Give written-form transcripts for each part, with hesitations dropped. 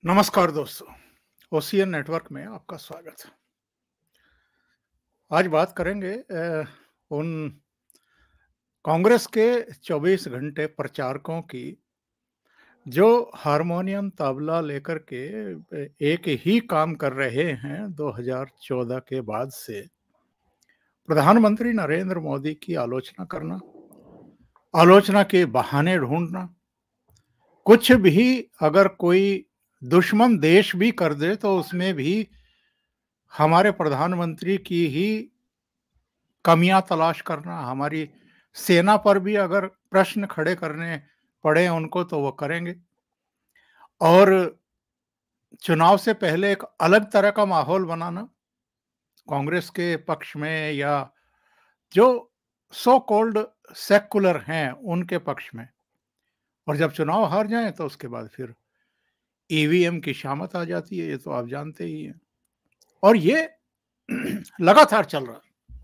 नमस्कार दोस्तों, OCN network में आपका स्वागत है। आज बात करेंगे उन कांग्रेस के 24 घंटे प्रचारकों की जो हारमोनियम तबला लेकर के एक ही काम कर रहे हैं 2014 के बाद से। प्रधानमंत्री नरेंद्र मोदी की आलोचना करना, आलोचना के बहाने ढूंढना, कुछ भी अगर कोई दुश्मन देश भी कर दे तो उसमें भी हमारे प्रधानमंत्री की ही कमियां तलाश करना, हमारी सेना पर भी अगर प्रश्न खड़े करने पड़े उनको तो वो करेंगे। और चुनाव से पहले एक अलग तरह का माहौल बनाना कांग्रेस के पक्ष में या जो सो कॉल्ड सेक्युलर हैं उनके पक्ष में। और जब चुनाव हार जाएं तो उसके बाद फिर ईवीएम की शामत आ जाती है, ये तो आप जानते ही हैं। और ये लगातार चल रहा है,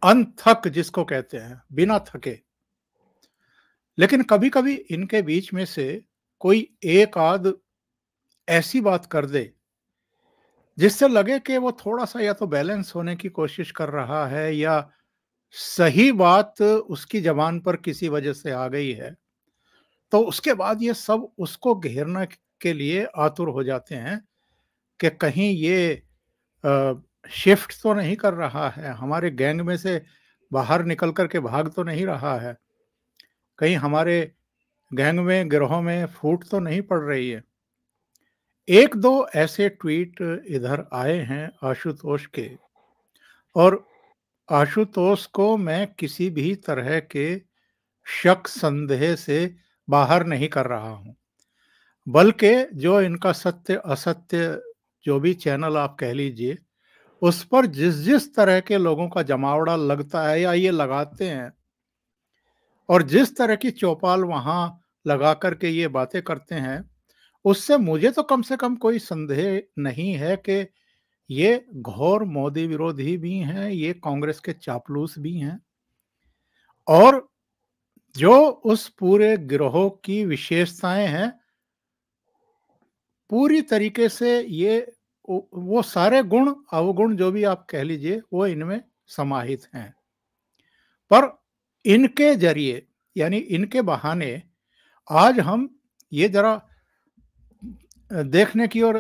अनथक जिसको कहते हैं, बिना थके। लेकिन कभी-कभी इनके बीच में से कोई एक आध ऐसी बात कर दे, जिससे लगे कि वो थोड़ा-सा या तो बैलेंस होने की कोशिश कर रहा है या सही बात उसकी ज़बान पर किसी वजह से आ गई है, तो उसके बाद ये सब उसको घेरने के लिए आतुर हो जाते हैं कि कहीं ये अ, शिफ्ट तो नहीं कर रहा है, हमारे गैंग में से बाहर निकल कर के भाग तो नहीं रहा है, कहीं हमारे गैंग में, गिरोह में फूट तो नहीं पड़ रही है। 1-2 ऐसे ट्वीट इधर आए हैं आशुतोष के, और आशुतोष को मैं किसी भी तरह के शक संदेह से बाहर नहीं कर रहा हूं, बल्कि जो इनका सत्य असत्य जो भी चैनल आप कह लीजिए, उस पर जिस जिस तरह के लोगों का जमावड़ा लगता है या ये लगाते हैं और जिस तरह की चौपाल वहां लगा करके ये बातें करते हैं, उससे मुझे तो कम से कम कोई संदेह नहीं है कि ये घोर मोदी विरोधी भी हैं, ये कांग्रेस के चापलूस भी हैं। और जो उस पूरे गिरोह की विशेषताएं हैं, पूरी तरीके से ये वो सारे गुण अवगुण जो भी आप कह लीजिए वो इनमें समाहित हैं। पर इनके जरिए यानी इनके बहाने आज हम ये जरा देखने की और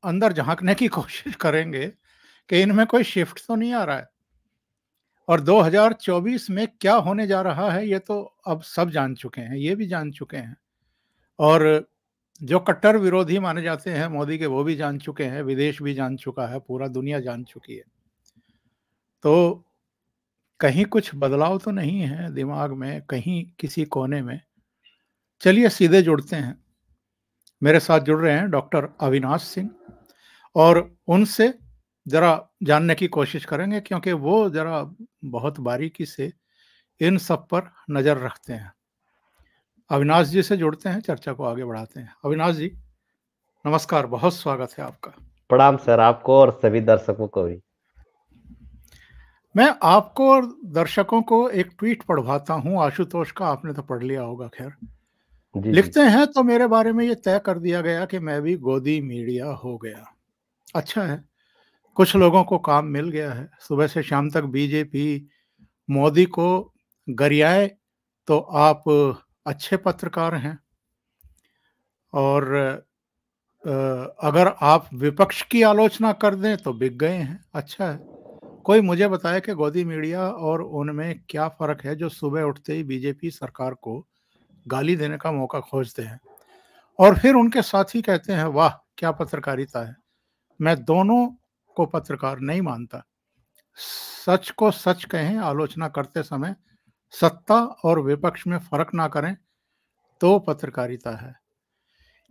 अंदर झांकने की कोशिश करेंगे कि इनमें कोई शिफ्ट तो नहीं आ रहा है। और 2024 में क्या होने जा रहा है ये तो अब सब जान चुके हैं, ये भी जान चुके हैं। और जो कट्टर विरोधी माने जाते हैं मोदी के वो भी जान चुके हैं, विदेश भी जान चुका है, पूरा दुनिया जान चुकी है। तो कहीं कुछ बदलाव तो नहीं है दिमाग में, कहीं किसी कोने में। चलिए सीधे जुड़ते हैं। मेरे साथ जुड़ रहे हैं डॉक्टर अविनाश सिंह, और उनसे ज़रा जानने की कोशिश करेंगे क्योंकि वो ज़रा बहुत बारीकी से इन सब पर नज़र रखते हैं। अविनाश जी से जुड़ते हैं, चर्चा को आगे बढ़ाते हैं। अविनाश जी, नमस्कार, बहुत स्वागत है आपका। प्रणाम सर, आपको और सभी दर्शकों को भी। मैं आपको और दर्शकों को एक ट्वीट पढ़वाता हूँ आशुतोष का, आपने तो पढ़ लिया होगा खैर। जी, जी। लिखते हैं, तो मेरे बारे में ये तय कर दिया गया कि मैं भी गोदी मीडिया हो गया। अच्छा है, कुछ लोगों को काम मिल गया है। सुबह से शाम तक बीजेपी मोदी को गरियाए तो आप अच्छे पत्रकार हैं, और अगर आप विपक्ष की आलोचना कर दें तो बिक गए हैं। अच्छा है, कोई मुझे बताए कि गोदी मीडिया और उनमें क्या फ़र्क है जो सुबह उठते ही बीजेपी सरकार को गाली देने का मौका खोजते हैं और फिर उनके साथी कहते हैं वाह क्या पत्रकारिता है। मैं दोनों को पत्रकार नहीं मानता। सच को सच कहें, आलोचना करते समय सत्ता और विपक्ष में फ़र्क ना करें तो पत्रकारिता है।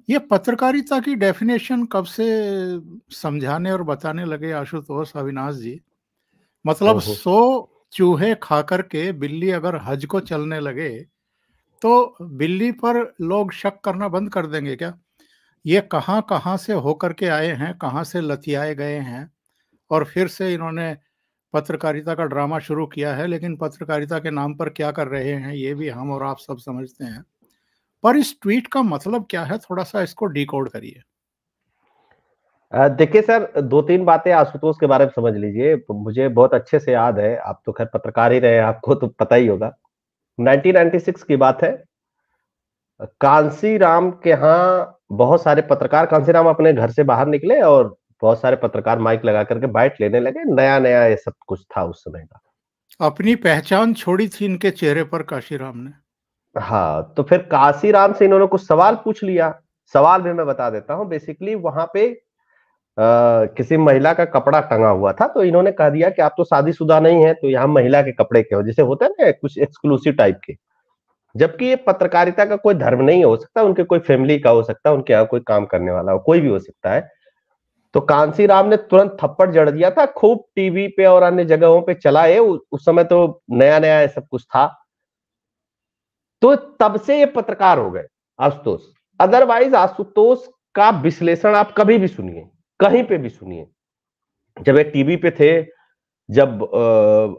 ये पत्रकारिता की डेफिनेशन कब से समझाने और बताने लगे आशुतोष अविनाश जी? मतलब ओहो! 100 चूहे खा कर के बिल्ली अगर हज को चलने लगे, तो बिल्ली पर लोग शक करना बंद कर देंगे क्या? ये कहाँ-कहाँ से होकर के आए हैं, कहाँ से लतियाए गए हैं, और फिर से इन्होंने पत्रकारिता का ड्रामा शुरू किया है, लेकिन पत्रकारिता के नाम पर क्या कर रहे हैं, ये भी हम और आप सब समझते हैं। पर इस ट्वीट का मतलब क्या है, थोड़ा-सा इसको डिकोड करिए। देखिए सर, दो तीन बातें आशुतोष के बारे में समझ लीजिए। मुझे बहुत अच्छे से याद है, आप तो खैर पत्रकार ही रहे, आपको तो पता ही होगा। 1996 की बात है। कांसीराम के यहाँ बहुत सारे पत्रकार, कांसीराम अपने घर से बाहर निकले और बहुत सारे पत्रकार माइक लगा करके बाइट लेने लगे। नया नया ये सब कुछ था उस समय का। अपनी पहचान छोड़ी थी इनके चेहरे पर काशीराम ने। हाँ, तो फिर कांसीराम से इन्होंने कुछ सवाल पूछ लिया। सवाल भी मैं बता देता हूँ। बेसिकली वहां पे किसी महिला का कपड़ा टंगा हुआ था, तो इन्होंने कह दिया कि आप तो शादीशुदा नहीं है, तो यहाँ महिला के कपड़े क्यों, जैसे होते हैं ना कुछ एक्सक्लूसिव टाइप के। जबकि ये पत्रकारिता का कोई धर्म नहीं हो सकता, उनके कोई फैमिली का हो सकता है, उनके यहाँ कोई काम करने वाला हो, कोई भी हो सकता है। तो कांसीराम ने तुरंत थप्पड़ जड़ दिया था। खूब टीवी पे और अन्य जगहों पे चला है। उस समय तो नया नया ये सब कुछ था। तो तब से ये पत्रकार हो गए आशुतोष। अदरवाइज आशुतोष का विश्लेषण आप कभी भी सुनिए, कहीं पे भी सुनिए। जब ये टीवी पे थे, जब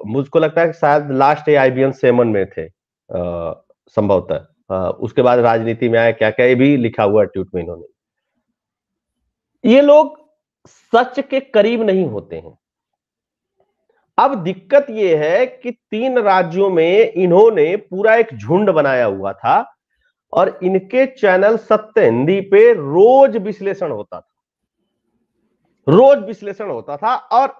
मुझको लगता है कि शायद लास्ट आईबीएन सेमन में थे संभवतः। उसके बाद राजनीति में आया, क्या क्या ये भी लिखा हुआ है ट्वीट में इन्होंने। ये लोग सच के करीब नहीं होते हैं। अब दिक्कत यह है कि 3 राज्यों में इन्होंने पूरा एक झुंड बनाया हुआ था और इनके चैनल सत्य हिंदी पे रोज विश्लेषण होता था। रोज विश्लेषण होता था और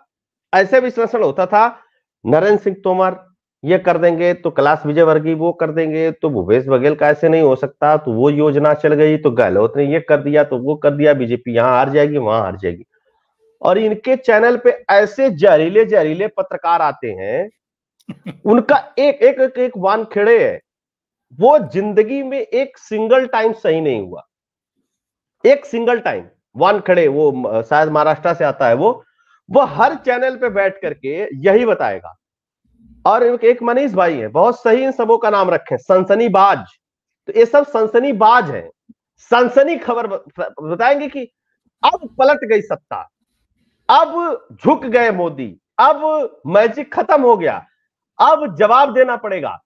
ऐसे विश्लेषण होता था, नरेंद्र सिंह तोमर ये कर देंगे तो कैलाश विजयवर्गीय वो कर देंगे, तो भूपेश बघेल का ऐसे नहीं हो सकता, तो वो योजना चल गई, तो गहलोत ने ये कर दिया तो वो कर दिया, बीजेपी यहां हार जाएगी वहां हार जाएगी। और इनके चैनल पे ऐसे जहरीले जहरीले पत्रकार आते हैं। उनका एक एक एक, एक वानखेड़े है। वो जिंदगी में एक सिंगल टाइम सही नहीं हुआ, एक सिंगल टाइम। वानखेड़े, वो शायद महाराष्ट्र से आता है, वो हर चैनल पे बैठ करके यही बताएगा। और एक मनीष भाई है, बहुत सही इन सबों का नाम रखें, सनसनीबाज। तो ये सब सनसनीबाज है, सनसनी खबर बताएंगे कि अब पलट गई सत्ता, अब झुक गए मोदी, अब मैजिक खत्म हो गया, अब जवाब देना पड़ेगा।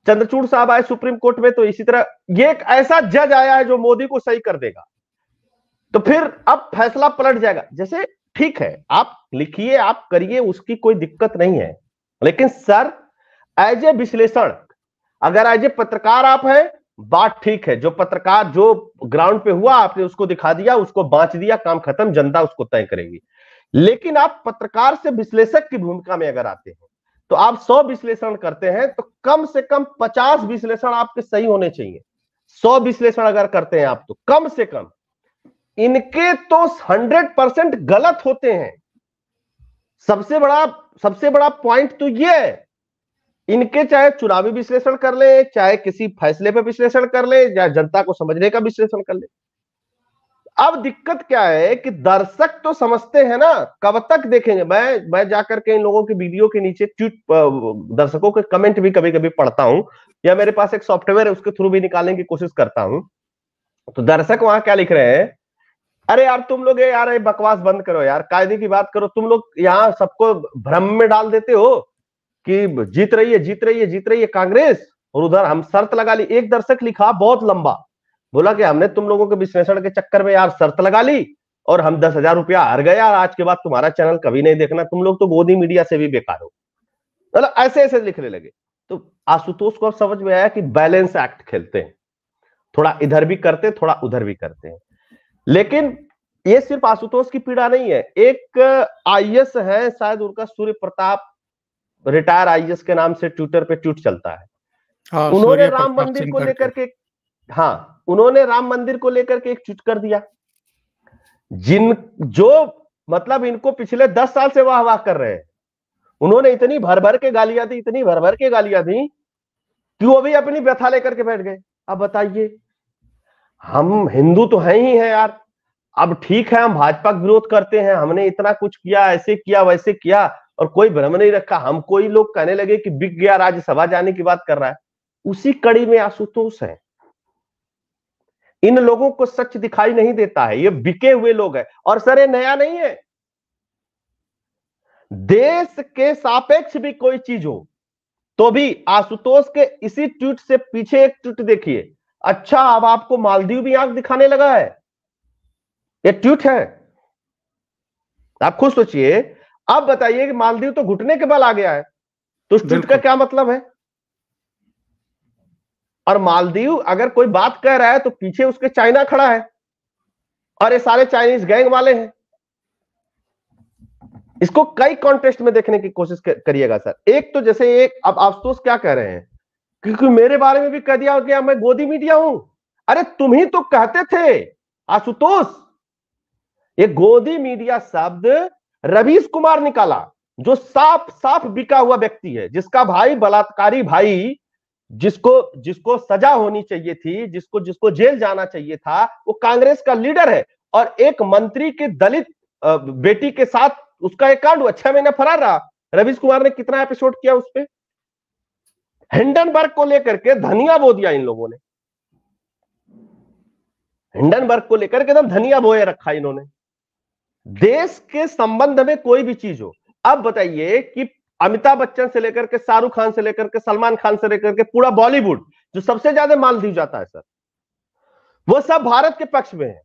चंद्रचूड़ साहब आए सुप्रीम कोर्ट में, तो इसी तरह ये एक ऐसा जज आया है जो मोदी को सही कर देगा, तो फिर अब फैसला पलट जाएगा। जैसे ठीक है, आप लिखिए, आप करिए, उसकी कोई दिक्कत नहीं है। लेकिन सर, एज ए विश्लेषण, अगर एज ए पत्रकार आप हैं, बात ठीक है। जो पत्रकार जो ग्राउंड पे हुआ आपने उसको दिखा दिया, उसको बांच दिया, काम खत्म, जनता उसको तय करेगी। लेकिन आप पत्रकार से विश्लेषक की भूमिका में अगर आते हैं, तो आप 100 विश्लेषण करते हैं तो कम से कम 50 विश्लेषण आपके सही होने चाहिए। 100 विश्लेषण अगर करते हैं आप, तो कम से कम इनके तो 100% गलत होते हैं। सबसे बड़ा पॉइंट तो ये है, इनके चाहे चुनावी विश्लेषण कर ले, चाहे किसी फैसले पर विश्लेषण कर ले, या जनता को समझने का विश्लेषण कर ले। अब दिक्कत क्या है कि दर्शक तो समझते हैं ना, कब तक देखेंगे। मैं जाकर के इन लोगों के वीडियो के नीचे ट्वीट, दर्शकों के कमेंट भी कभी कभी पढ़ता हूं, या मेरे पास एक सॉफ्टवेयर है उसके थ्रू भी निकालने की कोशिश करता हूं। तो दर्शक वहां क्या लिख रहे हैं, अरे यार तुम लोग यार बकवास बंद करो यार, कायदे की बात करो। तुम लोग यहाँ सबको भ्रम में डाल देते हो कि जीत रही है जीत रही है जीत रही है कांग्रेस, और उधर हम शर्त लगा ली। एक दर्शक लिखा बहुत लंबा, बोला कि हमने तुम लोगों के विश्लेषण के चक्कर में यार शर्त लगा ली और हम 10,000 रुपया हार गए यार, आज के बाद तुम्हारा चैनल कभी नहीं देखना, तुम लोग तो गोदी मीडिया से भी बेकार हो। मतलब ऐसे ऐसे लिखने लगे। तो आशुतोष को अब समझ में आया कि बैलेंस एक्ट खेलते हैं, थोड़ा इधर भी करते हैं, थोड़ा उधर भी करते हैं। लेकिन ये सिर्फ आशुतोष की पीड़ा नहीं है। एक आईएएस है, शायद उनका सूर्य प्रताप, रिटायर आईएएस के नाम से ट्विटर पे ट्वीट चलता है। हाँ, उन्होंने सूर्य राम प्रताप मंदिर सिंह को लेकर करके। के, हाँ, उन्होंने राम मंदिर को लेकर के एक ट्वीट कर दिया। जो मतलब इनको पिछले 10 साल से वाह वाह कर रहे हैं, उन्होंने इतनी भर भर के गालियां दी, इतनी भर भर के गालियां दी कि वो भी अपनी व्यथा लेकर के बैठ गए। अब बताइए, हम हिंदू तो हैं ही हैं यार। अब ठीक है, हम भाजपा का विरोध करते हैं, हमने इतना कुछ किया, ऐसे किया वैसे किया, और कोई भ्रम नहीं रखा। हम कोई लोग कहने लगे कि बिक गया, राज्यसभा जाने की बात कर रहा है। उसी कड़ी में आशुतोष है। इन लोगों को सच दिखाई नहीं देता है, ये बिके हुए लोग हैं। और सर, ये नया नहीं है। देश के सापेक्ष भी कोई चीज हो तो भी आशुतोष के इसी ट्वीट से पीछे एक ट्वीट देखिए। अच्छा, अब आपको मालदीव भी आंख दिखाने लगा है। ये ट्वीट है, आप खुद सोचिए। अब बताइए कि मालदीव तो घुटने के बल आ गया है, तो उस ट्वीट का क्या मतलब है? और मालदीव अगर कोई बात कह रहा है तो पीछे उसके चाइना खड़ा है और ये सारे चाइनीज गैंग वाले हैं। इसको कई कॉन्टेस्ट में देखने की कोशिश करिएगा सर। एक तो जैसे एक अब आशुतोष क्या कह रहे हैं, क्योंकि मेरे बारे में भी कह दिया गया मैं गोदी मीडिया हूं। अरे तुम ही तो कहते थे आशुतोष, ये गोदी मीडिया शब्द रवीश कुमार निकाला, जो साफ साफ बिका हुआ व्यक्ति है, जिसका भाई बलात्कारी भाई, जिसको जिसको सजा होनी चाहिए थी, जिसको जिसको जेल जाना चाहिए था, वो कांग्रेस का लीडर है। और एक मंत्री के दलित बेटी के साथ उसका एक कांड हुआ, 6 महीने फरार रहा। रवीश कुमार ने कितना एपिसोड किया उस पर? हिंडनबर्ग को लेकर के धनिया बो दिया इन लोगों ने, हिंडनबर्ग को लेकर के एकदम धनिया बोए रखा इन्होंने। देश के संबंध में कोई भी चीज हो, अब बताइए कि अमिताभ बच्चन से लेकर के शाहरुख खान से लेकर के सलमान खान से लेकर के पूरा बॉलीवुड जो सबसे ज्यादा मालदीव जाता है सर, वो सब भारत के पक्ष में है।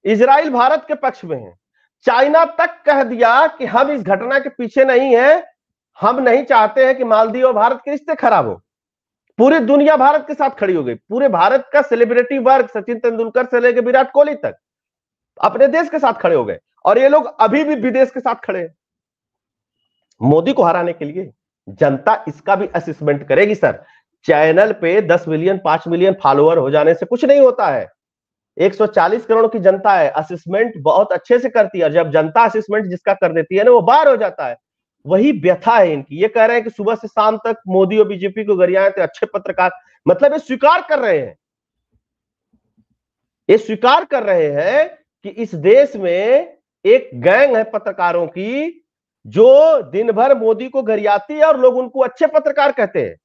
इजराइल भारत के पक्ष में है। चाइना तक कह दिया कि हम इस घटना के पीछे नहीं है, हम नहीं चाहते हैं कि मालदीव और भारत के रिश्ते खराब हो। पूरी दुनिया भारत के साथ खड़ी हो गई। पूरे भारत का सेलिब्रिटी वर्ग, सचिन तेंदुलकर से लेकर विराट कोहली तक, अपने देश के साथ खड़े हो गए। और ये लोग अभी भी विदेश के साथ खड़े हैं। मोदी को हराने के लिए जनता इसका भी असेसमेंट करेगी सर। चैनल पे 10 मिलियन 5 मिलियन फॉलोअर हो जाने से कुछ नहीं होता है। 140 करोड़ की जनता है, असेसमेंट बहुत अच्छे से करती है। और जब जनता असेसमेंट जिसका कर देती है ना, वो बाहर हो जाता है। वही व्यथा है इनकी। ये कह रहे हैं कि सुबह से शाम तक मोदी और बीजेपी को गरियाए थे अच्छे पत्रकार, मतलब ये स्वीकार कर रहे हैं, ये स्वीकार कर रहे हैं कि इस देश में एक गैंग है पत्रकारों की, जो दिन भर मोदी को गरियाती है और लोग उनको अच्छे पत्रकार कहते हैं।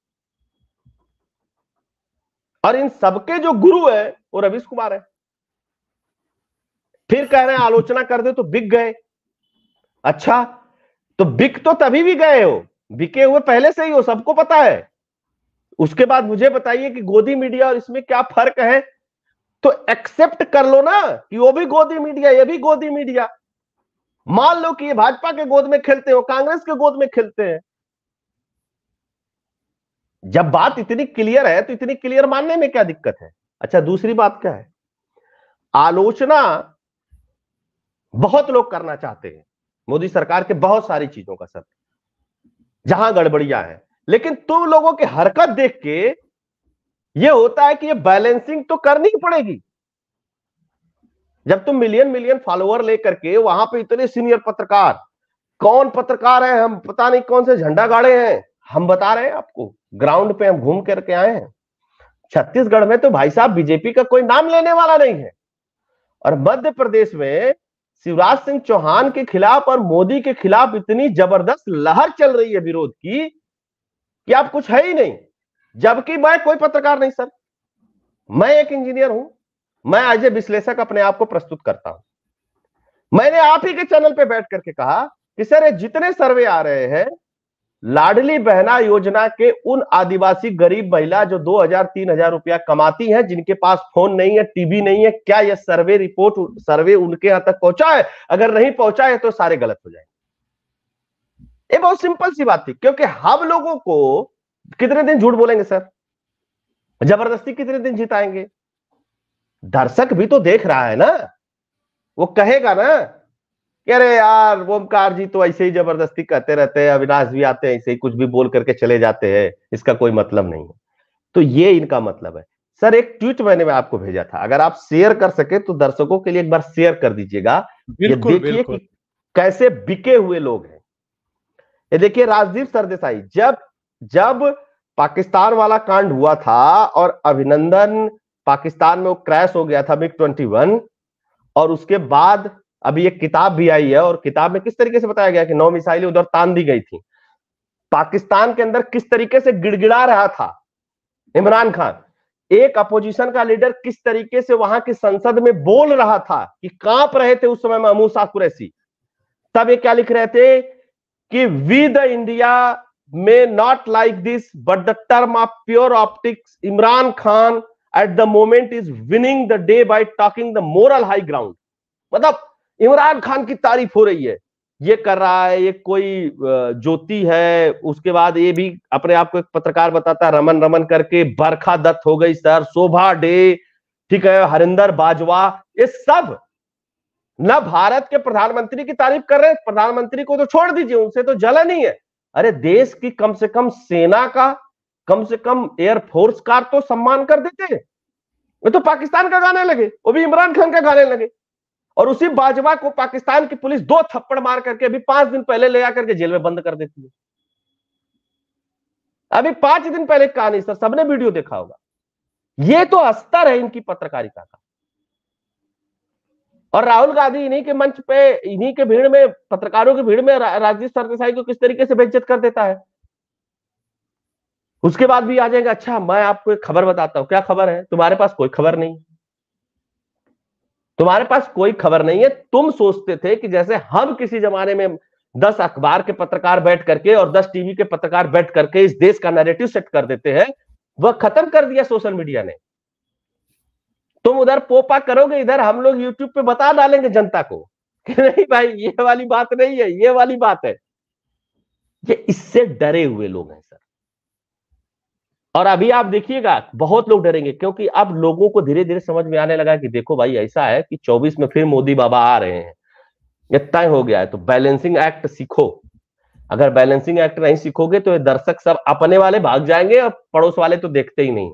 और इन सबके जो गुरु है वो रवीश कुमार है। फिर कह रहे हैं आलोचना कर दे तो बिक गए। अच्छा, तो बिक तो तभी भी गए हो, बिके हुए पहले से ही हो, सबको पता है। उसके बाद मुझे बताइए कि गोदी मीडिया और इसमें क्या फर्क है? तो एक्सेप्ट कर लो ना कि वो भी गोदी मीडिया, ये भी गोदी मीडिया। मान लो कि ये भाजपा के गोद में खेलते हो, कांग्रेस के गोद में खेलते हैं। जब बात इतनी क्लियर है तो इतनी क्लियर मानने में क्या दिक्कत है? अच्छा, दूसरी बात क्या है, आलोचना बहुत लोग करना चाहते हैं मोदी सरकार के बहुत सारी चीजों का सर, जहां गड़बड़ियां है। लेकिन तुम लोगों की हरकत देख के ये होता है कि ये बैलेंसिंग तो करनी ही पड़ेगी। जब तुम मिलियन मिलियन फॉलोअर लेकर के वहां पे इतने सीनियर पत्रकार, कौन पत्रकार है, हम पता नहीं कौन से झंडा गाड़े हैं, हम बता रहे हैं आपको, ग्राउंड पे हम घूम करके आए हैं। छत्तीसगढ़ में तो भाई साहब बीजेपी का कोई नाम लेने वाला नहीं है। और मध्य प्रदेश में शिवराज सिंह चौहान के खिलाफ और मोदी के खिलाफ इतनी जबरदस्त लहर चल रही है विरोध की कि आप कुछ है ही नहीं। जबकि मैं कोई पत्रकार नहीं सर, मैं एक इंजीनियर हूं, मैं एज ए विश्लेषक अपने आप को प्रस्तुत करता हूं। मैंने आप ही के चैनल पे बैठ करके कहा कि सर ये जितने सर्वे आ रहे हैं लाडली बहना योजना के उन आदिवासी गरीब महिला जो 2000-3000 रुपया कमाती हैं, जिनके पास फोन नहीं है, टीवी नहीं है, क्या यह सर्वे रिपोर्ट, सर्वे उनके यहां तक पहुंचा है? अगर नहीं पहुंचा है तो सारे गलत हो जाएंगे। ये बहुत सिंपल सी बात थी। क्योंकि हम लोगों को कितने दिन झूठ बोलेंगे सर, जबरदस्ती कितने दिन जिताएंगे? दर्शक भी तो देख रहा है ना, वो कहेगा ना कि अरे यार ओमकार जी तो ऐसे ही जबरदस्ती कहते रहते हैं, अविनाश भी आते हैं ऐसे ही कुछ भी बोल करके चले जाते हैं, इसका कोई मतलब नहीं है। तो ये इनका मतलब है सर। एक ट्वीट मैंने आपको भेजा था, अगर आप शेयर कर सके तो दर्शकों के लिए एक बार शेयर कर दीजिएगा। ये देखिए कि कैसे बिके हुए लोग हैं। ये देखिए राजदीप सरदेसाई, जब पाकिस्तान वाला कांड हुआ था और अभिनंदन पाकिस्तान में वो क्रैश हो गया था MiG-21, और उसके बाद अभी एक किताब भी आई है, और किताब में किस तरीके से बताया गया कि 9 मिसाइलें उधर तान दी गई थी। पाकिस्तान के अंदर किस तरीके से गिड़गिड़ा रहा था इमरान खान, एक अपोजिशन का लीडर किस तरीके से वहां की संसद में बोल रहा था कि कांप रहे थे उस समय महमूद शाह कुरैशी। तब ये क्या लिख रहे थे कि we the India may not like this, but the term of pure optics, Imran Khan at the moment is winning the day by talking the moral high ground। मतलब इमरान खान की तारीफ हो रही है, ये कर रहा है, ये कोई ज्योति है, उसके बाद ये भी अपने आप को एक पत्रकार बताता है रमन रमन करके, बरखा दत्त हो गई सर, शोभा डे, ठीक है, हरिंदर बाजवा, ये सब ना भारत के प्रधानमंत्री की तारीफ कर रहे हैं। प्रधानमंत्री को तो छोड़ दीजिए, उनसे तो जलन ही है। अरे देश की कम से कम सेना का, कम से कम एयरफोर्स का तो सम्मान कर देते हैं। वो तो पाकिस्तान का गाने लगे, वो भी इमरान खान का गाने लगे, और उसी बाजवा को पाकिस्तान की पुलिस 2 थप्पड़ मार करके अभी 5 दिन पहले ले आकर के जेल में बंद कर देती है। अभी 5 दिन पहले कहानी सर, सबने वीडियो देखा होगा। ये तो अस्तर है इनकी पत्रकारिता का। और राहुल गांधी इन्हीं के मंच पे, इन्हीं के भीड़ में, पत्रकारों की भीड़ में राजीव सरदेसाई को किस तरीके से बेइज्जत कर देता है। उसके बाद भी आ जाएगा, अच्छा मैं आपको एक खबर बताता हूं। क्या खबर है? तुम्हारे पास कोई खबर नहीं, तुम्हारे पास कोई खबर नहीं है। तुम सोचते थे कि जैसे हम किसी जमाने में 10 अखबार के पत्रकार बैठ करके और 10 टीवी के पत्रकार बैठ करके इस देश का नैरेटिव सेट कर देते हैं, वह खत्म कर दिया सोशल मीडिया ने। तुम उधर पोपा करोगे, इधर हम लोग यूट्यूब पे बता डालेंगे जनता को कि नहीं भाई ये वाली बात नहीं है, ये वाली बात है। ये इससे डरे हुए लोग हैं सर। और अभी आप देखिएगा बहुत लोग डरेंगे, क्योंकि अब लोगों को धीरे धीरे समझ में आने लगा कि देखो भाई ऐसा है कि 24 में फिर मोदी बाबा आ रहे हैं, ये तय हो गया है। तो बैलेंसिंग एक्ट सीखो। अगर बैलेंसिंग एक्ट नहीं सीखोगे तो ये दर्शक सब अपने वाले भाग जाएंगे और पड़ोस वाले तो देखते ही नहीं।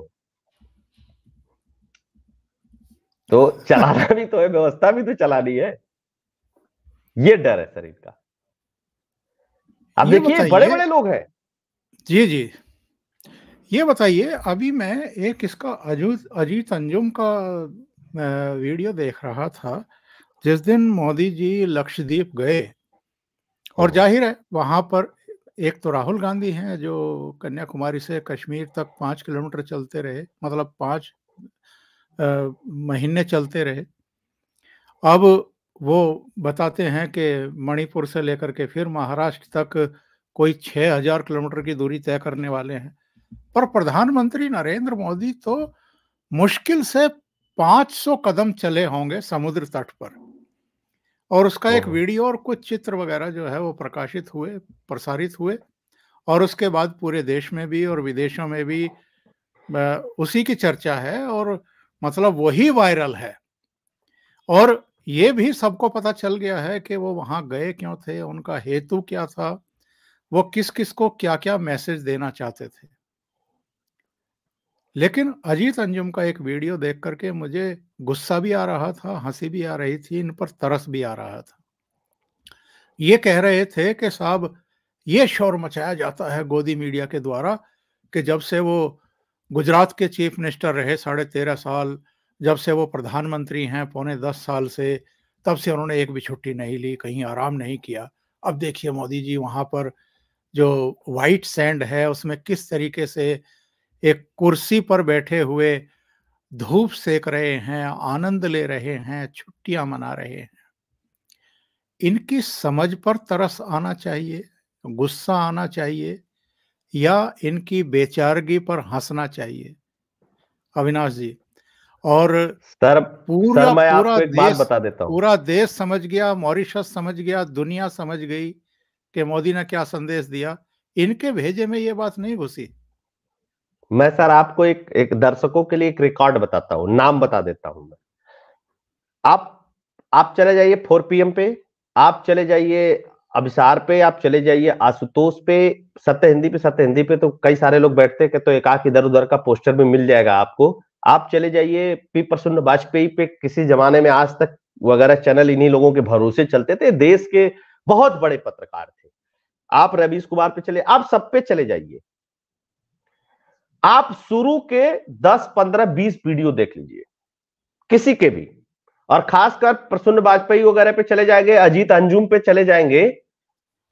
तो चलाना भी तो है, व्यवस्था भी तो चलानी है। ये डर है सर इनका। अब देखिए बड़े बड़े लोग हैं। जी जी, ये बताइए, अभी मैं एक इसका अजीत अंजुम का वीडियो देख रहा था, जिस दिन मोदी जी लक्षद्वीप गए, और जाहिर है वहां पर एक तो राहुल गांधी हैं जो कन्याकुमारी से कश्मीर तक 5 किलोमीटर चलते रहे, मतलब 5 महीने चलते रहे। अब वो बताते हैं कि मणिपुर से लेकर के फिर महाराष्ट्र तक कोई 6000 किलोमीटर की दूरी तय करने वाले हैं। पर प्रधानमंत्री नरेंद्र मोदी तो मुश्किल से 500 कदम चले होंगे समुद्र तट पर, और उसका एक वीडियो और कुछ चित्र वगैरह जो है वो प्रकाशित हुए, प्रसारित हुए, और उसके बाद पूरे देश में भी और विदेशों में भी उसी की चर्चा है, और मतलब वही वायरल है। और ये भी सबको पता चल गया है कि वो वहां गए क्यों थे, उनका हेतु क्या था, वो किस किस को क्या क्या मैसेज देना चाहते थे। लेकिन अजीत अंजुम का एक वीडियो देख करके मुझे गुस्सा भी आ रहा था, हंसी भी आ रही थी, इन पर तरस भी आ रहा था। ये कह रहे थे कि साहब ये शोर मचाया जाता है गोदी मीडिया के द्वारा कि जब से वो गुजरात के चीफ मिनिस्टर रहे 13.5 साल, जब से वो प्रधानमंत्री हैं 9.25 साल से, तब से उन्होंने एक भी छुट्टी नहीं ली, कहीं आराम नहीं किया। अब देखिए मोदी जी वहां पर जो व्हाइट सैंड है उसमें किस तरीके से एक कुर्सी पर बैठे हुए धूप सेक रहे हैं, आनंद ले रहे हैं, छुट्टियां मना रहे हैं। इनकी समझ पर तरस आना चाहिए, गुस्सा आना चाहिए, या इनकी बेचारगी पर हंसना चाहिए, अविनाश जी? और सर पूरा मैं पूरा आपको एक बात देश, बता देता हूं। पूरा देश समझ गया, मॉरिशस समझ गया, दुनिया समझ गई कि मोदी ने क्या संदेश दिया। इनके भेजे में ये बात नहीं घुसी। मैं सर आपको एक दर्शकों के लिए एक रिकॉर्ड बताता हूं, नाम बता देता हूं मैं। आप चले जाइए 4 PM पे, आप चले जाइए अभिसार पे, आप चले जाइए आशुतोष पे, सत्य हिंदी पे तो कई सारे लोग बैठते हैं, तो एक आख इधर उधर का पोस्टर भी मिल जाएगा आपको। आप चले जाइए पी प्रसन्न वाजपेयी पे, किसी जमाने में आज तक वगैरह चैनल इन्हीं लोगों के भरोसे चलते थे, देश के बहुत बड़े पत्रकार थे। आप रवीश कुमार पे चले, आप सब पे चले जाइए, आप शुरू के 10, 15, 20 वीडियो देख लीजिए किसी के भी, और खासकर प्रसन्न वाजपेयी वगैरह पे चले जाएंगे, अजीत अंजुम पे चले जाएंगे,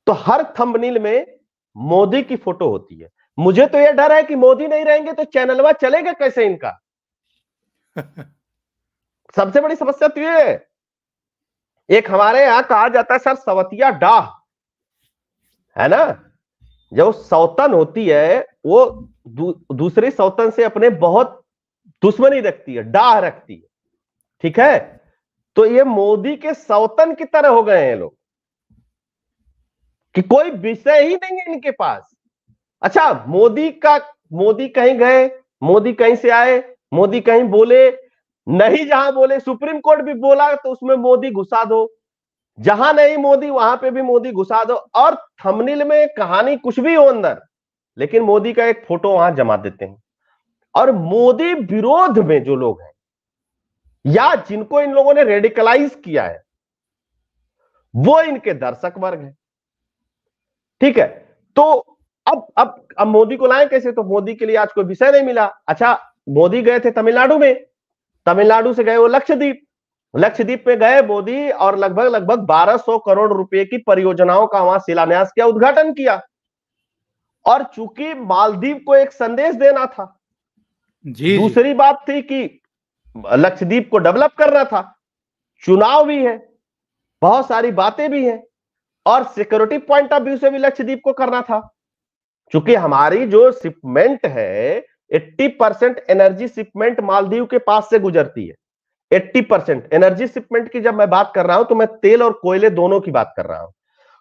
तो हर थंबनेल में मोदी की फोटो होती है। मुझे तो यह डर है कि मोदी नहीं रहेंगे तो चैनलवा चलेगा कैसे इनका। सबसे बड़ी समस्या तो ये है। एक हमारे यहां कहा जाता है सर सवतिया डाह, है ना, जो सौतन होती है वो दूसरी सौतन से अपने बहुत दुश्मनी रखती है, डाह रखती है, ठीक है। तो ये मोदी के सौतन की तरह हो गए हैं लोग। कि कोई विषय ही नहीं है इनके पास। अच्छा, मोदी कहीं गए, मोदी कहीं से आए, मोदी कहीं बोले, नहीं जहां बोले सुप्रीम कोर्ट भी बोला तो उसमें मोदी घुसा दो, जहां नहीं मोदी वहां पे भी मोदी घुसा दो, और थंबनेल में कहानी कुछ भी हो अंदर, लेकिन मोदी का एक फोटो वहां जमा देते हैं। और मोदी विरोध में जो लोग हैं या जिनको इन लोगों ने रेडिकलाइज किया है वो इनके दर्शक वर्ग है। ठीक है, तो अब मोदी को लाए कैसे? तो मोदी के लिए आज कोई विषय नहीं मिला। अच्छा, मोदी गए थे तमिलनाडु में, तमिलनाडु से गए वो लक्षद्वीप, लक्षद्वीप में गए मोदी और लगभग लगभग 1200 करोड़ रुपए की परियोजनाओं का वहां शिलान्यास किया, उद्घाटन किया। और चूंकि मालदीव को एक संदेश देना था, जी दूसरी बात थी कि लक्षद्वीप को डेवलप करना था, चुनाव भी है, बहुत सारी बातें भी हैं, और सिक्योरिटी पॉइंट ऑफ व्यू से भी लक्षद्वीप को करना था। चूंकि हमारी जो शिपमेंट है 80% एनर्जी शिपमेंट मालदीव के पास से गुजरती है। 80% एनर्जी शिपमेंट की जब मैं बात कर रहा हूं तो मैं तेल और कोयले दोनों की बात कर रहा हूं,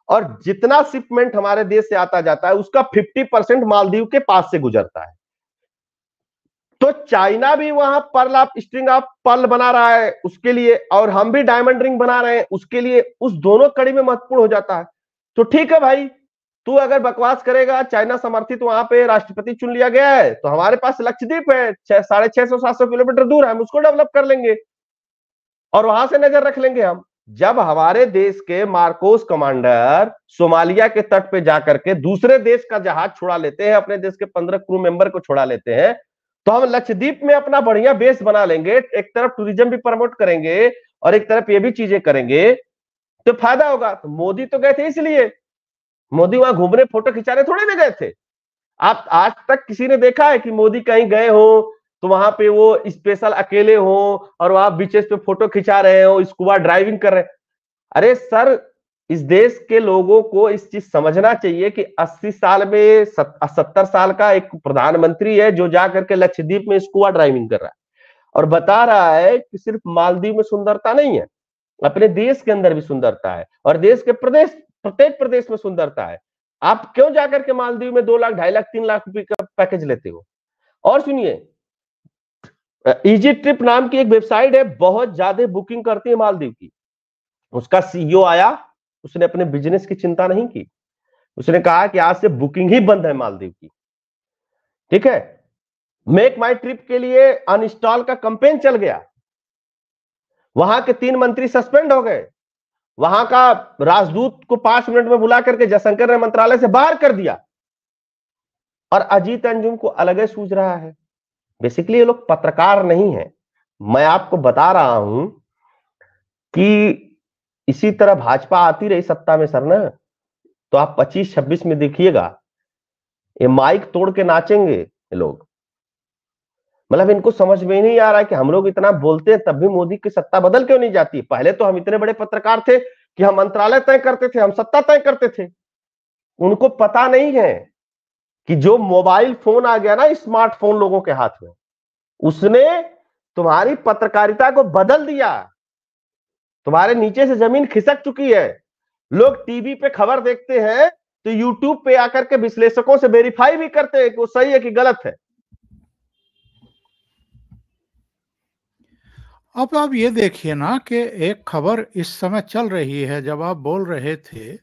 और जितना शिपमेंट हमारे देश से आता जाता है उसका 50% मालदीव के पास से गुजरता है। तो चाइना भी वहां pearl of string of pearl बना रहा है उसके लिए, और हम भी डायमंड रिंग बना रहे हैं उसके लिए, उस दोनों कड़ी में महत्वपूर्ण हो जाता है। तो ठीक है भाई, तू अगर बकवास करेगा, चाइना समर्थित वहां पे राष्ट्रपति चुन लिया गया है, तो हमारे पास लक्षद्वीप है 650-700 किलोमीटर दूर है, हम उसको डेवलप कर लेंगे और वहां से नजर रख लेंगे हम। जब हमारे देश के मार्कोस कमांडर सोमालिया के तट पे जाकर के दूसरे देश का जहाज छुड़ा लेते हैं, अपने देश के 15 क्रू मेंबर को छुड़ा लेते हैं, तो हम लक्षद्वीप में अपना बढ़िया बेस बना लेंगे, एक तरफ टूरिज्म भी प्रमोट करेंगे और एक तरफ ये भी चीजें करेंगे, तो फायदा होगा। तो मोदी तो गए थे इसलिए, मोदी वहां घूमने फोटो खिंचाने थोड़े ना गए थे। आप आज तक किसी ने देखा है कि मोदी कहीं गए हो तो वहां पे वो स्पेशल अकेले हो और वहां बीचेस पे फोटो खिंचा रहे हो, स्कूबा ड्राइविंग कर रहे हैं? अरे सर, इस देश के लोगों को इस चीज समझना चाहिए कि 80 साल में 70 साल का एक प्रधानमंत्री है जो जाकर के लक्षद्वीप में स्कूबा ड्राइविंग कर रहा है और बता रहा है कि सिर्फ मालदीव में सुंदरता नहीं है, अपने देश के अंदर भी सुंदरता है और देश के प्रत्येक प्रदेश में सुंदरता है। आप क्यों जाकर के मालदीव में 2 लाख, 2.5 लाख, 3 लाख रुपए का पैकेज लेते हो? और सुनिए, इजी ट्रिप नाम की एक वेबसाइट है, बहुत ज्यादा बुकिंग करती है मालदीव की। उसका सीईओ आया, उसने अपने बिजनेस की चिंता नहीं की, उसने कहा कि आज से बुकिंग ही बंद है मालदीव की। ठीक है, मेक माई ट्रिप के लिए अनइंस्टॉल का कैंपेन चल गया, वहां के 3 मंत्री सस्पेंड हो गए, वहां का राजदूत को 5 मिनट में बुला करके जयशंकर ने मंत्रालय से बाहर कर दिया, और अजीत अंजुम को अलग ही सूझ रहा है। बेसिकली ये लोग पत्रकार नहीं है, मैं आपको बता रहा हूं कि इसी तरह भाजपा आती रही सत्ता में सर ना, तो आप 25-26 में देखिएगा ये माइक तोड़ के नाचेंगे ये लोग। मतलब इनको समझ में ही नहीं आ रहा है कि हम लोग इतना बोलते हैं तब भी मोदी की सत्ता बदल क्यों नहीं जाती। पहले तो हम इतने बड़े पत्रकार थे कि हम मंत्रालय तय करते थे, हम सत्ता तय करते थे। उनको पता नहीं है कि जो मोबाइल फोन आ गया ना, स्मार्टफोन लोगों के हाथ में, उसने तुम्हारी पत्रकारिता को बदल दिया। तुम्हारे नीचे से जमीन खिसक चुकी है। लोग टीवी पे खबर देखते हैं तो यूट्यूब पे आकर के विश्लेषकों से वेरीफाई भी करते हैं कि वो सही है कि गलत है। अब आप ये देखिए ना कि एक खबर इस समय चल रही है, जब आप बोल रहे थे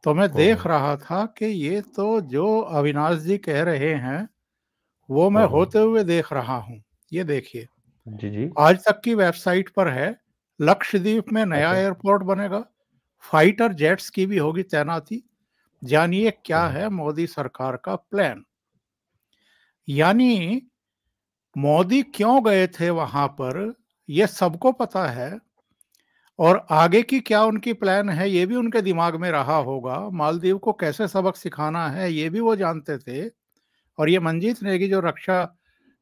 तो मैं देख रहा था कि ये तो जो अविनाश जी कह रहे हैं वो मैं होते हुए देख रहा हूँ। ये देखिए, जी जी, आज तक की वेबसाइट पर है, लक्षद्वीप में नया अच्छा, एयरपोर्ट बनेगा, फाइटर जेट्स की भी होगी तैनाती, जानिए क्या है मोदी सरकार का प्लान। यानी मोदी क्यों गए थे वहां पर, ये सबको पता है, और आगे की क्या उनकी प्लान है ये भी उनके दिमाग में रहा होगा। मालदीव को कैसे सबक सिखाना है ये भी वो जानते थे। और ये मंजीत नेगी जो रक्षा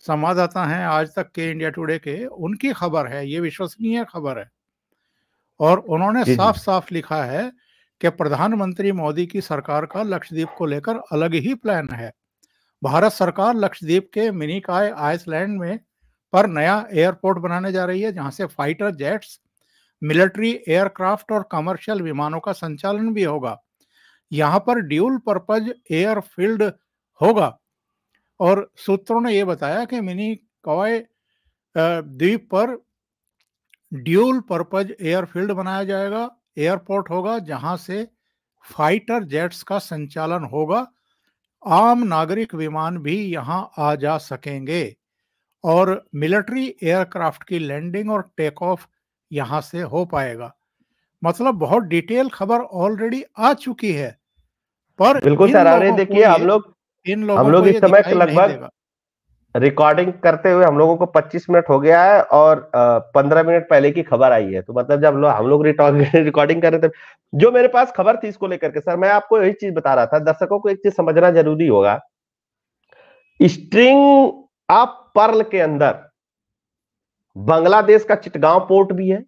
संवाददाता हैं आज तक के इंडिया टुडे के, उनकी खबर है, ये विश्वसनीय खबर है। और उन्होंने जी जी, साफ साफ लिखा है कि प्रधानमंत्री मोदी की सरकार का लक्षद्वीप को लेकर अलग ही प्लान है। भारत सरकार लक्षद्वीप के मिनिकॉय आइसलैंड में पर नया एयरपोर्ट बनाने जा रही है, जहां से फाइटर जेट्स, मिलिट्री एयरक्राफ्ट और कमर्शियल विमानों का संचालन भी होगा। यहां पर ड्यूल पर्पज एयरफील्ड होगा। और सूत्रों ने यह बताया कि मिनी कॉय द्वीप पर ड्यूल पर्पज एयरफील्ड बनाया जाएगा, एयरपोर्ट होगा जहां से फाइटर जेट्स का संचालन होगा, आम नागरिक विमान भी यहां आ जा सकेंगे और मिलिट्री एयरक्राफ्ट की लैंडिंग और टेक ऑफ यहां से हो पाएगा। मतलब बहुत डिटेल खबर ऑलरेडी आ चुकी है, पर बिल्कुल इन सर। अरे लोगों को देखिए, हम लोग इस ये समय दिखाई नहीं लगभग देगा। रिकॉर्डिंग करते हुए हम लोगों को 25 मिनट हो गया है और 15 मिनट पहले की खबर आई है। तो मतलब जब हम लोग रिकॉर्डिंग कर रहे थे, जो मेरे पास खबर थी इसको लेकर के सर, मैं आपको यही चीज बता रहा था। दर्शकों को एक चीज समझना जरूरी होगा, स्ट्रिंग ऑफ पर्ल के अंदर बांग्लादेश का चिटगांव पोर्ट भी है,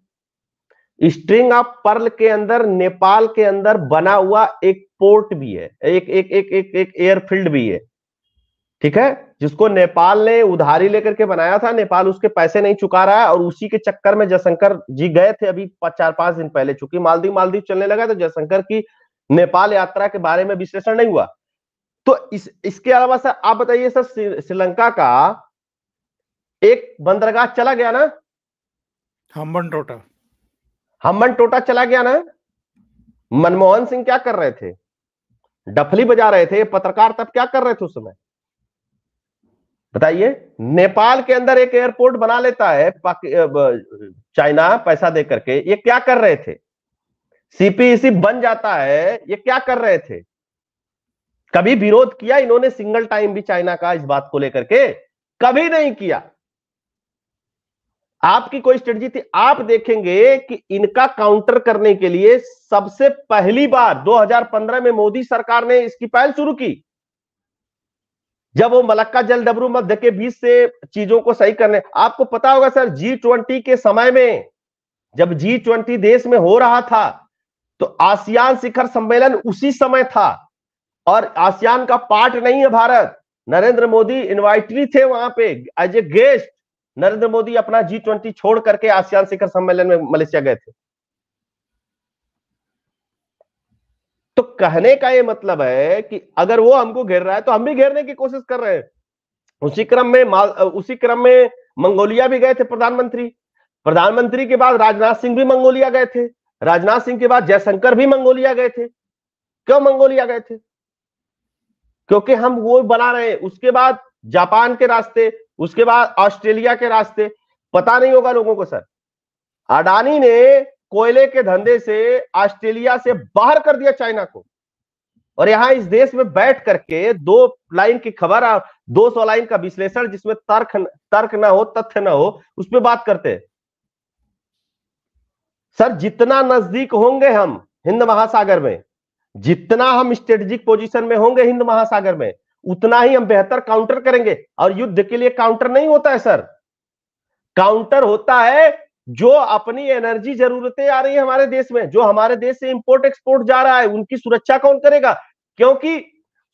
स्ट्रिंग ऑफ पर्ल के अंदर नेपाल के अंदर बना हुआ एक पोर्ट भी है, एक एक एक एक एक एयरफील्ड भी है, ठीक है, जिसको नेपाल ने उधारी लेकर के बनाया था। नेपाल उसके पैसे नहीं चुका रहा है और उसी के चक्कर में जयशंकर जी गए थे अभी 4-5 दिन पहले, चूंकि मालदीव चलने लगा तो जयशंकर की नेपाल यात्रा के बारे में विश्लेषण नहीं हुआ। तो इसके अलावा सर आप बताइए सर, श्रीलंका का एक बंदरगाह चला गया ना, हम्बनटोटा चला गया ना। मनमोहन सिंह क्या कर रहे थे? डफली बजा रहे थे। पत्रकार तब क्या कर रहे थे उस समय, बताइए। नेपाल के अंदर एक एयरपोर्ट बना लेता है चाइना पैसा दे करके, ये क्या कर रहे थे? सीपीईसी बन जाता है, ये क्या कर रहे थे? कभी विरोध किया इन्होंने सिंगल टाइम भी चाइना का इस बात को लेकर के? कभी नहीं किया। आपकी कोई स्ट्रेटजी थी? आप देखेंगे कि इनका काउंटर करने के लिए सबसे पहली बार 2015 में मोदी सरकार ने इसकी पहल शुरू की, जब वो मलक्का जलडबरू मध्य के बीच से चीजों को सही करने। आपको पता होगा सर, G20 के समय में जब G20 देश में हो रहा था तो आसियान शिखर सम्मेलन उसी समय था और आसियान का पार्ट नहीं है भारत। नरेंद्र मोदी इनवाइटरी थे वहां पे as a guest. Narendra Modi अपना G20 छोड़ करके आसियान शिखर सम्मेलन में मलेशिया गए थे। तो कहने का ये मतलब है कि अगर वो हमको घेर रहा है तो हम भी घेरने की कोशिश कर रहे हैं। उसी क्रम में मंगोलिया भी गए थे प्रधानमंत्री के बाद राजनाथ सिंह भी मंगोलिया गए थे, राजनाथ सिंह के बाद जयशंकर भी मंगोलिया गए थे। क्यों मंगोलिया गए थे? क्योंकि हम वो बना रहे हैं। उसके बाद जापान के रास्ते, उसके बाद ऑस्ट्रेलिया के रास्ते। पता नहीं होगा लोगों को सर, अडानी ने कोयले के धंधे से ऑस्ट्रेलिया से बाहर कर दिया चाइना को, और यहां इस देश में बैठ करके 2 लाइन की खबर और 200 लाइन का विश्लेषण जिसमें तर्क ना हो, तथ्य ना हो, उस पर बात करते हैं। सर जितना नजदीक होंगे हम हिंद महासागर में, जितना हम स्ट्रेटेजिक पोजीशन में होंगे हिंद महासागर में, उतना ही हम बेहतर काउंटर करेंगे। और युद्ध के लिए काउंटर नहीं होता है सर, काउंटर होता है जो अपनी एनर्जी जरूरतें आ रही है हमारे देश में, जो हमारे देश से इंपोर्ट एक्सपोर्ट जा रहा है, उनकी सुरक्षा कौन करेगा? क्योंकि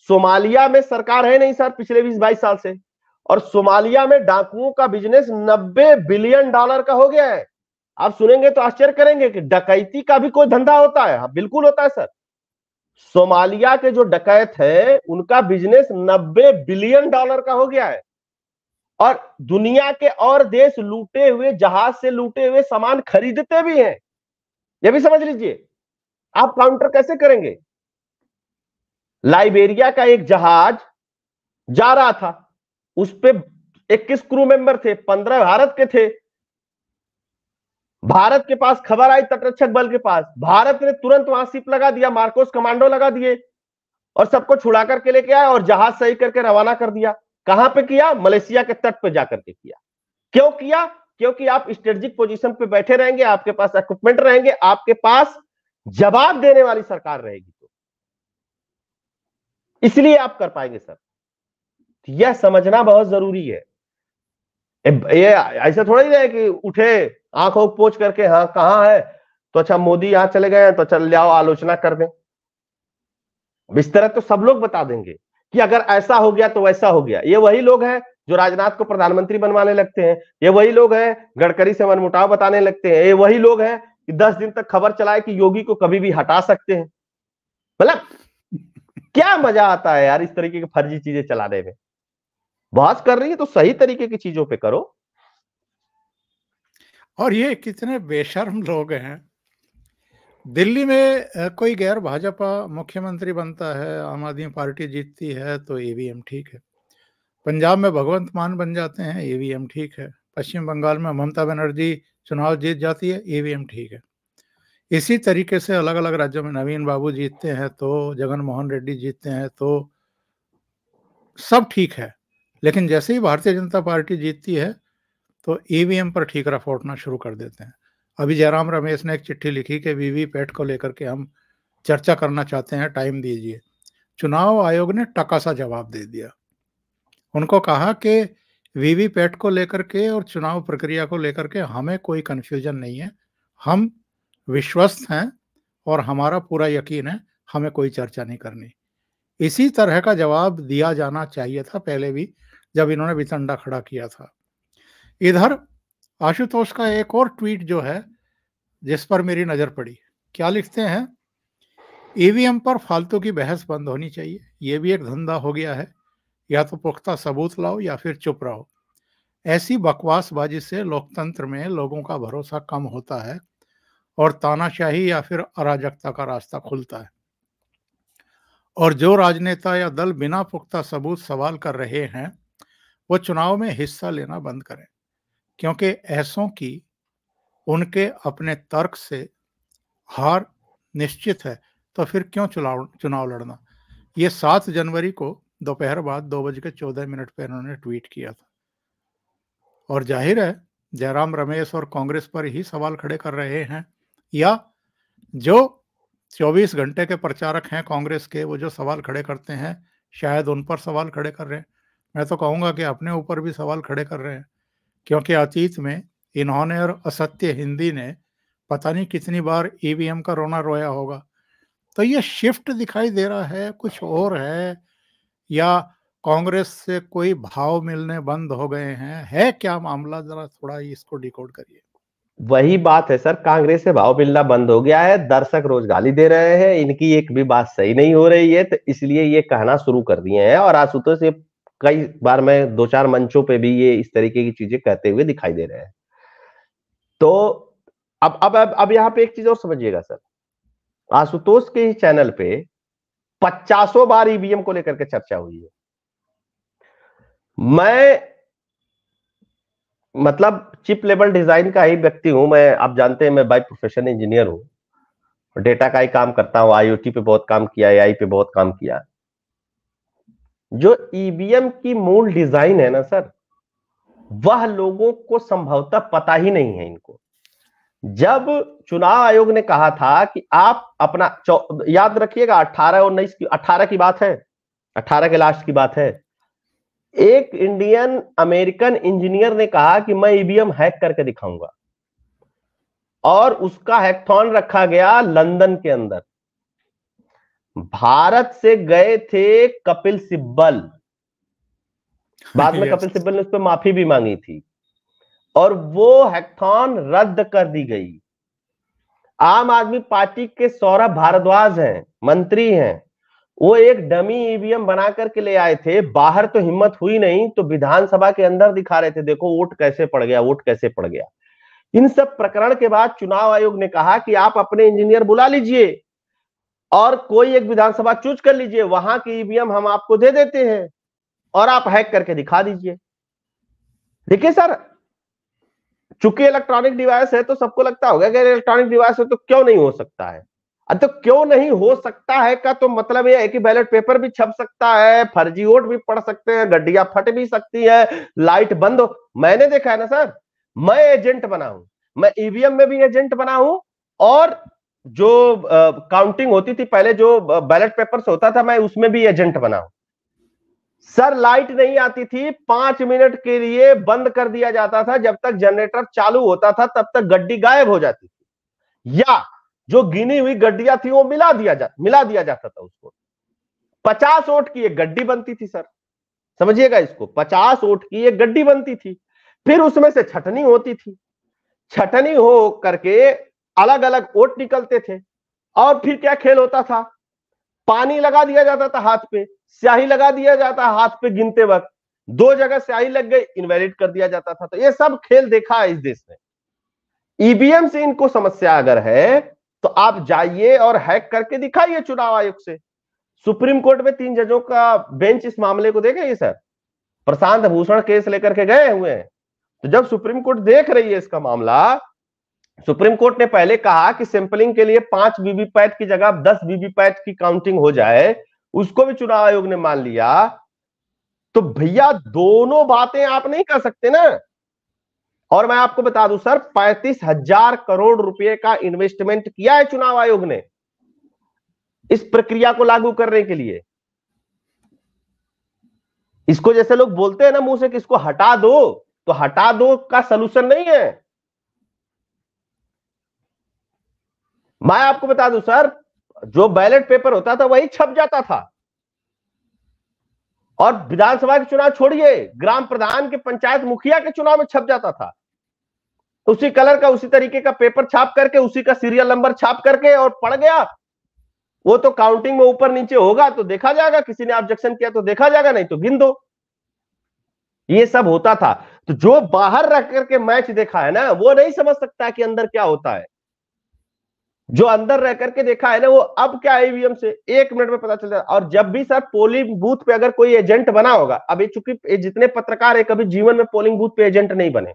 सोमालिया में सरकार है नहीं सर पिछले 20-22 साल से, और सोमालिया में डाकुओं का बिजनेस $90 बिलियन का हो गया है। आप सुनेंगे तो आश्चर्य करेंगे कि डकैती का भी कोई धंधा होता है। हाँ बिल्कुल होता है सर। सोमालिया के जो डकैत है उनका बिजनेस $90 बिलियन का हो गया है, और दुनिया के और देश लूटे हुए जहाज से लूटे हुए सामान खरीदते भी हैं। यह भी समझ लीजिए। आप काउंटर कैसे करेंगे? लाइबेरिया का एक जहाज जा रहा था, उस पे 21 क्रू मेंबर थे, 15 भारत के थे। भारत के पास खबर आई तटरक्षक बल के पास, भारत ने तुरंत वहां शिप लगा दिया, मार्कोस कमांडो लगा दिए और सबको छुड़ा करके लेके आया और जहाज सही करके रवाना कर दिया। कहां पे किया? मलेशिया के तट पे जाकर के किया। क्यों किया? क्योंकि आप स्ट्रेटेजिक पोजीशन पे बैठे रहेंगे, आपके पास इक्विपमेंट रहेंगे, आपके पास जवाब देने वाली सरकार रहेगी, तो इसलिए आप कर पाएंगे सर। यह समझना बहुत जरूरी है। ये ऐसा थोड़ा ही है कि उठे आंखों पोंछ करके, हाँ कहां है तो अच्छा मोदी यहां चले गए तो चल जाओ आलोचना कर दें। इस तरह तो सब लोग बता देंगे कि अगर ऐसा हो गया तो वैसा हो गया। ये वही लोग हैं जो राजनाथ को प्रधानमंत्री बनवाने लगते हैं, ये वही लोग हैं गडकरी से मनमुटाव बताने लगते हैं, ये वही लोग हैं कि 10 दिन तक खबर चलाए कि योगी को कभी भी हटा सकते हैं। मतलब क्या मजा आता है यार इस तरीके की फर्जी चीजें चलाने में। बहस कर रही है तो सही तरीके की चीजों पे करो। और ये कितने बेशर्म लोग हैं। दिल्ली में कोई गैर भाजपा मुख्यमंत्री बनता है, आम आदमी पार्टी जीतती है तो ईवीएम ठीक है। पंजाब में भगवंत मान बन जाते हैं, ईवीएम ठीक है। पश्चिम बंगाल में ममता बनर्जी चुनाव जीत जाती है, ईवीएम ठीक है। इसी तरीके से अलग अलग राज्यों में नवीन बाबू जीतते हैं तो जगन मोहन रेड्डी जीतते हैं तो सब ठीक है। लेकिन जैसे ही भारतीय जनता पार्टी जीतती है तो ईवीएम पर ठीकरा फोड़ना शुरू कर देते हैं। अभी जयराम रमेश ने एक चिट्ठी लिखी कि वीवीपैट को लेकर के हम चर्चा करना चाहते हैं, टाइम दीजिए। चुनाव आयोग ने टका-सा जवाब दे दिया। उनको कहा कि वीवीपैट को लेकर के और चुनाव प्रक्रिया को लेकर के हमें कोई कन्फ्यूजन नहीं है। हम विश्वस्त हैं और हमारा पूरा यकीन है, हमें कोई चर्चा नहीं करनी। इसी तरह का जवाब दिया जाना चाहिए था पहले भी, जब इन्होंने वितंडा खड़ा किया था। इधर आशुतोष का एक और ट्वीट जो है, जिस पर मेरी नज़र पड़ी। क्या लिखते हैं? ईवीएम पर फालतू की बहस बंद होनी चाहिए। ये भी एक धंधा हो गया है। या तो पुख्ता सबूत लाओ या फिर चुप रहो। ऐसी बकवासबाजी से लोकतंत्र में लोगों का भरोसा कम होता है और तानाशाही या फिर अराजकता का रास्ता खुलता है। और जो राजनेता या दल बिना पुख्ता सबूत सवाल कर रहे हैं, वो चुनाव में हिस्सा लेना बंद करें, क्योंकि ऐसों की उनके अपने तर्क से हार निश्चित है। तो फिर क्यों चुनाव लड़ना? ये 7 जनवरी को दोपहर बाद 2:14 पे इन्होंने ट्वीट किया था। और जाहिर है जयराम रमेश और कांग्रेस पर ही सवाल खड़े कर रहे हैं, या जो 24 घंटे के प्रचारक हैं कांग्रेस के, वो जो सवाल खड़े करते हैं शायद उन पर सवाल खड़े कर रहे हैं। मैं तो कहूँगा कि अपने ऊपर भी सवाल खड़े कर रहे हैं, क्योंकि अतीत में इन्होंने और असत्य हिंदी ने पता नहीं कितनी बार ईवीएम का रोना रोया होगा। तो ये शिफ्ट दिखाई दे रहा है, कुछ और है, या कांग्रेस से कोई भाव मिलने बंद हो गए हैं? है क्या मामला? जरा थोड़ा इसको डिकोड करिए। वही बात है सर, कांग्रेस से भाव मिलना बंद हो गया है, दर्शक रोज गाली दे रहे हैं, इनकी एक भी बात सही नहीं हो रही है, तो इसलिए ये कहना शुरू कर दिए हैं। और आशुतोष से कई बार मैं 2-4 मंचों पे भी ये इस तरीके की चीजें कहते हुए दिखाई दे रहे हैं। तो अब यहाँ पे एक चीज और समझिएगा सर, आशुतोष के ही चैनल पे 50 बार ईवीएम को लेकर के चर्चा हुई है। मैं मतलब चिप लेवल डिजाइन का ही व्यक्ति हूं मैं, आप जानते हैं मैं बाय प्रोफेशन इंजीनियर हूं, डेटा का ही काम करता हूं, आईओटी पे बहुत काम किया, एआई पे बहुत काम किया। जो ईवीएम की मूल डिजाइन है ना सर, वह लोगों को संभवतः पता ही नहीं है इनको। जब चुनाव आयोग ने कहा था कि आप अपना याद रखिएगा 18 और 19 की 18 की बात है, 18 के लास्ट की बात है, एक इंडियन अमेरिकन इंजीनियर ने कहा कि मैं ईवीएम हैक करके दिखाऊंगा, और उसका हैकथॉन रखा गया लंदन के अंदर। भारत से गए थे कपिल सिब्बल, बाद में कपिल सिब्बल ने उस पर माफी भी मांगी थी, और वो हैकथॉन रद्द कर दी गई। आम आदमी पार्टी के सौरभ भारद्वाज हैं, मंत्री हैं, वो एक डमी ईवीएम बना करके ले आए थे। बाहर तो हिम्मत हुई नहीं, तो विधानसभा के अंदर दिखा रहे थे, देखो वोट कैसे पड़ गया, वोट कैसे पड़ गया। इन सब प्रकरण के बाद चुनाव आयोग ने कहा कि आप अपने इंजीनियर बुला लीजिए और कोई एक विधानसभा चूज कर लीजिए, वहां की ईवीएम हम आपको दे देते हैं और आप हैक करके दिखा दीजिए। देखिए सर, चूंकि इलेक्ट्रॉनिक डिवाइस है तो सबको लगता होगा कि इलेक्ट्रॉनिक डिवाइस है तो क्यों नहीं हो सकता है। तो क्यों नहीं हो सकता है का तो मतलब यह है कि बैलेट पेपर भी छप सकता है, फर्जी वोट भी पड़ सकते हैं, गड्डियां फट भी सकती है, लाइट बंद हो। मैंने देखा है ना सर, मैं एजेंट बना हूं, मैं ईवीएम में भी एजेंट बना हूं, और जो काउंटिंग होती थी पहले जो बैलेट पेपर से होता था, मैं उसमें भी एजेंट बना हूं। सर लाइट नहीं आती थी, 5 मिनट के लिए बंद कर दिया जाता था, जब तक जनरेटर चालू होता था तब तक गड्डी गायब हो जाती थी, या जो गिनी हुई गड्डियां थी वो मिला दिया जाता था उसको। 50 वोट की एक गड्डी बनती थी सर, समझिएगा इसको, 50 वोट की एक गड्डी बनती थी। फिर उसमें से छटनी होती थी, छटनी हो करके अलग अलग वोट निकलते थे, और फिर क्या खेल होता था, पानी लगा दिया जाता था हाथ पे, स्याही लगा दिया जाता हाथ पे गिनते वक्त, 2 जगह स्याही लग गई, इनवैलिड कर दिया जाता था। तो ये सब खेल देखा है इस देश में। ईवीएम से इनको समस्या अगर है तो आप जाइए और हैक करके दिखाइए चुनाव आयोग से। सुप्रीम कोर्ट में 3 जजों का बेंच इस मामले को देखेंगे सर, प्रशांत भूषण केस लेकर के गए हुए हैं। तो जब सुप्रीम कोर्ट देख रही है इसका मामला, सुप्रीम कोर्ट ने पहले कहा कि सैंपलिंग के लिए 5 वीवीपैट की जगह 10 वीवीपैट की काउंटिंग हो जाए, उसको भी चुनाव आयोग ने मान लिया। तो भैया दोनों बातें आप नहीं कर सकते ना। और मैं आपको बता दूं सर, 35,000 करोड़ रुपए का इन्वेस्टमेंट किया है चुनाव आयोग ने इस प्रक्रिया को लागू करने के लिए। इसको जैसे लोग बोलते हैं ना मुंह से कि इसको हटा दो, तो हटा दो का सलूशन नहीं है। मैं आपको बता दूं सर, जो बैलेट पेपर होता था वही छप जाता था। और विधानसभा के चुनाव छोड़िए, ग्राम प्रधान के, पंचायत मुखिया के चुनाव में छप जाता था। उसी कलर का, उसी तरीके का पेपर छाप करके, उसी का सीरियल नंबर छाप करके, और पड़ गया वो तो काउंटिंग में ऊपर नीचे होगा तो देखा जाएगा, किसी ने ऑब्जेक्शन किया तो देखा जाएगा, नहीं तो गिन दो। ये सब होता था। तो जो बाहर रख करके मैच देखा है ना, वो नहीं समझ सकता कि अंदर क्या होता है। जो अंदर रह करके देखा है ना, वो अब क्या ईवीएम से 1 मिनट में पता चल जाता। और जब भी सर पोलिंग बूथ पे अगर कोई एजेंट बना होगा, अभी चूंकि जितने पत्रकार है कभी जीवन में पोलिंग बूथ पे एजेंट नहीं बने,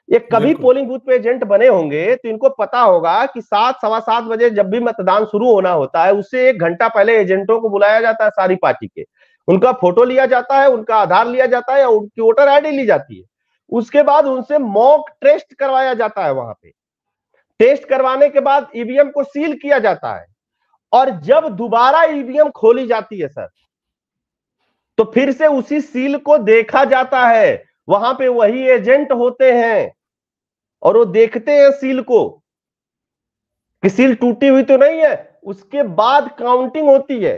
ये कभी पोलिंग बूथ पे एजेंट बने होंगे तो इनको पता होगा कि 7, सवा 7 बजे जब भी मतदान शुरू होना होता है, उससे 1 घंटा पहले एजेंटों को बुलाया जाता है सारी पार्टी के। उनका फोटो लिया जाता है, उनका आधार लिया जाता है, या उनकी वोटर आईडी ली जाती है। उसके बाद उनसे मॉक टेस्ट करवाया जाता है। वहां पे टेस्ट करवाने के बाद ईवीएम को सील किया जाता है। और जब दोबारा ईवीएम खोली जाती है सर, तो फिर से उसी सील को देखा जाता है। वहां पे वही एजेंट होते हैं और वो देखते हैं सील को कि सील टूटी हुई तो नहीं है। उसके बाद काउंटिंग होती है।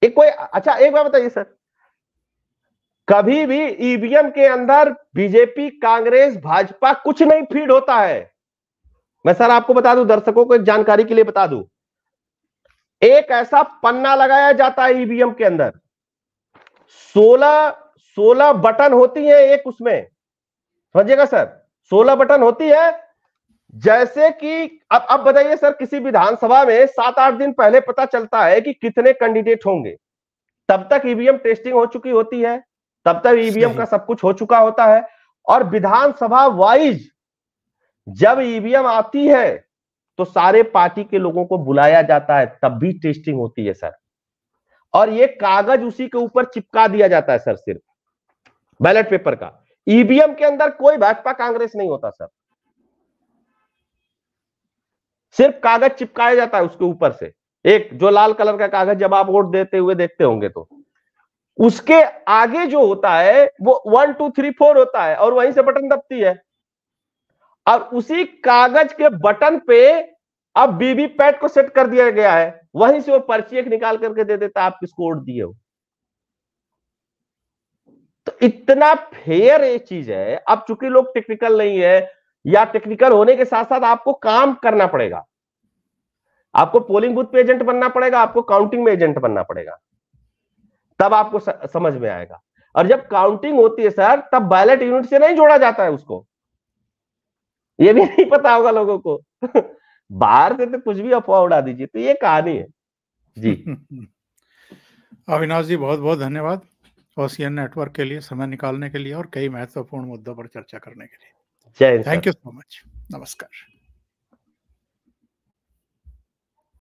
एक कोई अच्छा एक बात बताइए सर, कभी भी ईवीएम के अंदर बीजेपी, कांग्रेस, भाजपा कुछ नहीं फीड होता है। मैं सर आपको बता दूं, दर्शकों को एक जानकारी के लिए बता दूं, एक ऐसा पन्ना लगाया जाता है ईवीएम के अंदर, 16 बटन होती है एक उसमें, समझिएगा सर, 16 बटन होती है। जैसे कि अब बताइए सर, किसी विधानसभा में 7-8 दिन पहले पता चलता है कि कितने कैंडिडेट होंगे, तब तक ईवीएम टेस्टिंग हो चुकी होती है, तब तक ईवीएम का सब कुछ हो चुका होता है। और विधानसभा वाइज जब ईवीएम आती है तो सारे पार्टी के लोगों को बुलाया जाता है, तब भी टेस्टिंग होती है सर। और ये कागज उसी के ऊपर चिपका दिया जाता है सर, सिर्फ बैलेट पेपर का। ईवीएम के अंदर कोई भाजपा कांग्रेस नहीं होता सर, सिर्फ कागज चिपकाया जाता है उसके ऊपर से, एक जो लाल कलर का कागज जब आप वोट देते हुए देखते होंगे, तो उसके आगे जो होता है वो 1 2 3 4 होता है, और वहीं से बटन दबती है। और उसी कागज के बटन पे अब वीवीपैट को सेट कर दिया गया है, वहीं से वो पर्ची एक निकाल करके दे देता है आप किसको वोट दिए हो। तो इतना फेयर ये चीज है। अब चूंकि लोग टेक्निकल नहीं है, या टेक्निकल होने के साथ साथ आपको काम करना पड़ेगा, आपको पोलिंग बूथ पे एजेंट बनना पड़ेगा, आपको काउंटिंग में एजेंट बनना पड़ेगा, तब आपको समझ में आएगा। और जब काउंटिंग होती है सर, तब बैलेट यूनिट से नहीं जोड़ा जाता है उसको, ये भी नहीं पता होगा लोगों को। बाहर से तो कुछ भी अफवाह उड़ा दीजिए। तो ये कहानी है जी। अविनाश जी, बहुत बहुत धन्यवाद ओसीएन नेटवर्क के लिए समय निकालने के लिए और कई महत्वपूर्ण मुद्दों पर चर्चा करने के लिए। जय Hind. Thank you so much. नमस्कार।